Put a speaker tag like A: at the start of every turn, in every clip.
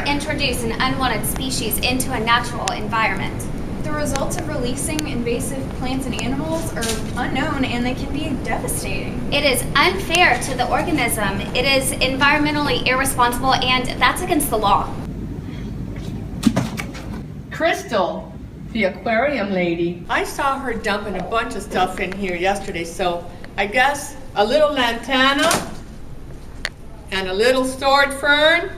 A: Introduce an unwanted species into a natural environment.
B: The results of releasing invasive plants and animals are unknown, and they can be devastating.
A: It is unfair to the organism. It is environmentally irresponsible, and that's against the law.
C: Crystal, the aquarium lady.
D: I saw her dumping a bunch of stuff in here yesterday, so I guess a little lantana and a little stored fern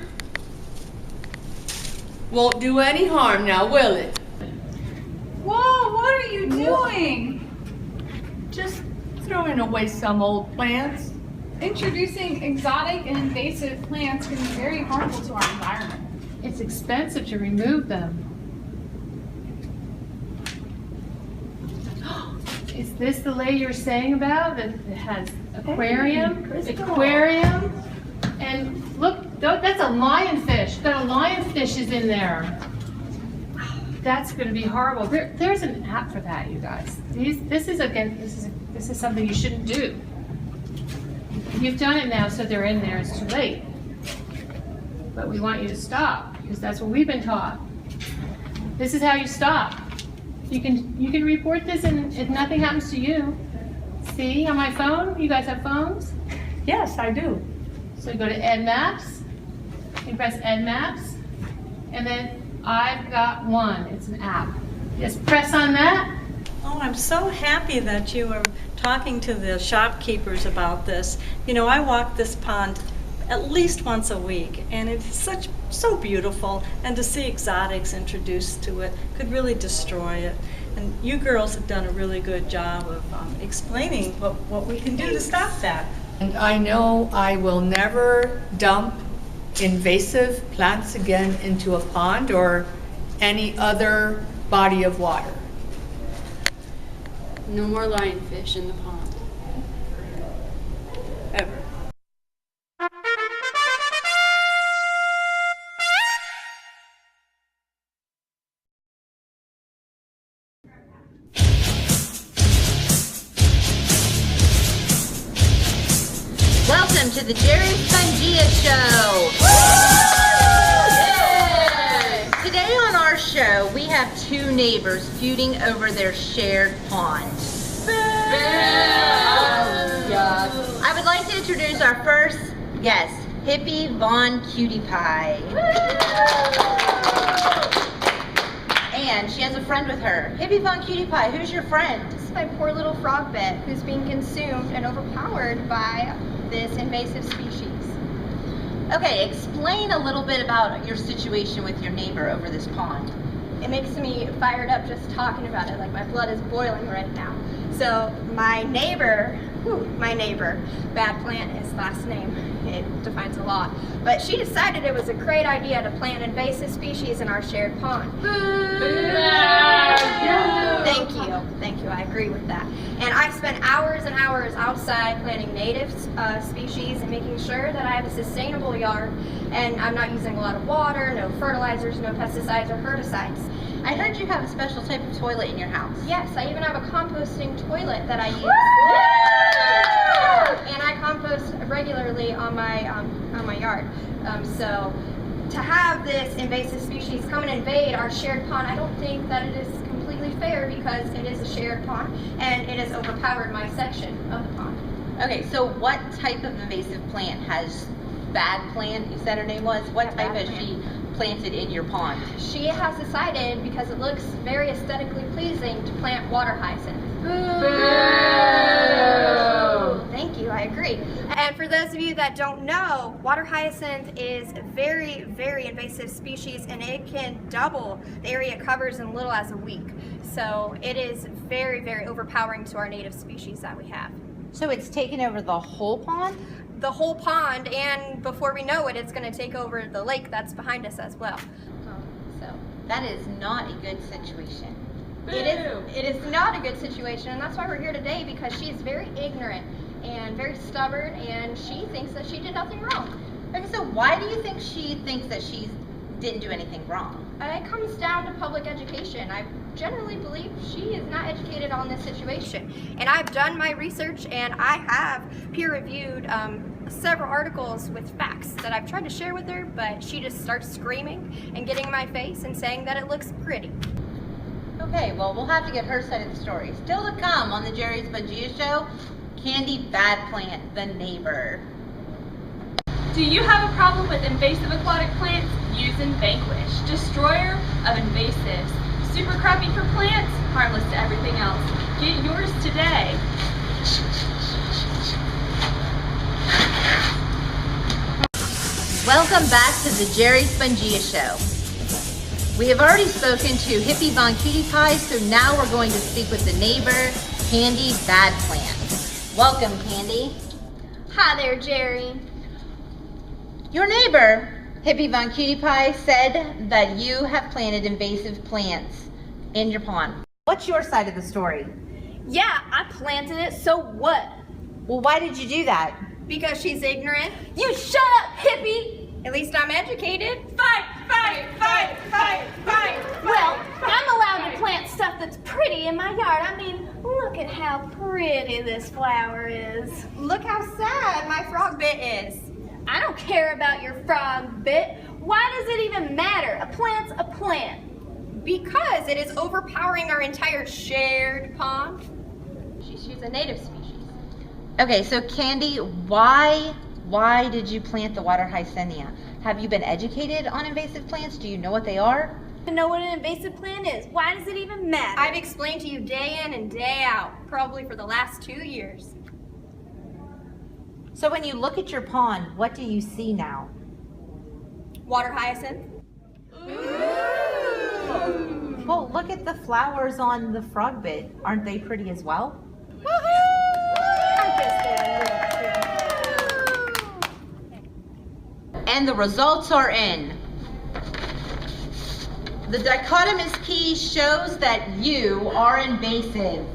D: won't do any harm now, will it?
B: Whoa, what are you doing?
C: Just throwing away some old plants.
B: Introducing exotic and invasive plants can be very harmful to our environment.
E: It's expensive to remove them. Is this the lady you're saying about that has aquarium? Aquarium? And look, that's a lionfish. Got a lionfish is in there. That's going to be horrible. There's an app for that, you guys. This is something you shouldn't do. You've done it now, so they're in there. It's too late. But we want you to stop because that's what we've been taught. This is how you stop. You can report this, and if nothing happens to you. See on my phone? You guys have phones?
C: Yes, I do.
E: So you go to Ed Maps. You press Ed Maps, and then I've got one. It's an app. Just press on that.
F: Oh, I'm so happy that you are talking to the shopkeepers about this. You know, I walk this pond at least once a week, and it's so beautiful, and to see exotics introduced to it could really destroy it. And you girls have done a really good job of explaining what we can do to stop that.
D: And I know I will never dump invasive plants again into a pond or any other body of water.
G: No more lionfish in the pond. Ever.
H: Welcome to the Jerry Spongia Show. Yay! Today on our show, we have two neighbors feuding over their shared pond. I would like to introduce our first guest, Hippie Von Cutie Pie. And she has a friend with her. Hippie Von Cutie Pie, who's your friend?
B: my poor little frog bit who's being consumed and overpowered by this invasive species.
H: Okay, explain a little bit about your situation with your neighbor over this pond.
B: It makes me fired up just talking about it, like my blood is boiling right now. So my neighbor, bad plant is last name, it defines a lot, but she decided it was a great idea to plant invasive species in our shared pond. Thank you, I agree with that. And I spent hours and hours outside planting native species and making sure that I have a sustainable yard and I'm not using a lot of water, no fertilizers, no pesticides or herbicides.
H: I heard you have a special type of toilet in your house.
B: Yes, I even have a composting toilet that I use. And I compost regularly on my yard. So to have this invasive species come and invade our shared pond, I don't think that it is completely fair because it is a shared pond and it has overpowered my section of the pond.
H: Okay, so what type of invasive plant has Bad Plant, you said her name was? What type has she planted in your pond?
B: She has decided, because it looks very aesthetically pleasing, to plant water hyacinth. Boo! Thank you, I agree. And for those of you that don't know, water hyacinth is a very, very invasive species and it can double the area it covers in little as a week. So it is very, very overpowering to our native species that we have.
H: So it's taken over the whole pond?
B: The whole pond, and before we know it, it's going to take over the lake that's behind us as well.
H: So that is not a good situation.
B: It is not a good situation, and that's why we're here today, because she is very ignorant and very stubborn, and she thinks that she did nothing wrong.
H: Okay, so why do you think she thinks that she didn't do anything wrong?
B: It comes down to public education. I generally believe she is not educated on this situation. And I've done my research and I have peer-reviewed several articles with facts that I've tried to share with her, but she just starts screaming and getting in my face and saying that it looks pretty.
H: Okay, well, we'll have to get her side of the story. Still to come on the Jerry Spongia Show, Candy Bad Plant, the neighbor.
I: Do you have a problem with invasive aquatic plants? Use Vanquish, destroyer of invasives. Super crappy for plants, harmless to everything else. Get yours today.
H: Welcome back to the Jerry Spongia Show. We have already spoken to Hippie Von Cutie Pie, so now we're going to speak with the neighbor, Candy Bad Plant. Welcome, Candy.
B: Hi there, Jerry.
H: Your neighbor, Hippie Von Cutie Pie, said that you have planted invasive plants in your pond. What's your side of the story?
B: Yeah, I planted it, so what?
H: Well, why did you do that?
B: Because she's ignorant. You shut up, hippie! At least I'm educated. Fight, fight, fight, fight, fight.
A: Well, I'm allowed to plant stuff that's pretty in my yard. I mean, look at how pretty this flower is.
B: Look how sad my frog bit is.
A: I don't care about your frog bit. Why does it even matter? A plant's a plant.
B: Because it is overpowering our entire shared pond. She's a native species.
H: Okay, so Candy, why did you plant the water hyacinthia? Have you been educated on invasive plants? Do you know what they are?
A: I know what an invasive plant is. Why does it even matter?
B: I've explained to you day in and day out, probably for the last 2 years.
H: So when you look at your pond, what do you see now?
B: Water hyacinth.
H: Ooh. Well, look at the flowers on the frog bit. Aren't they pretty as well? And the results are in. The dichotomous key shows that you are invasive.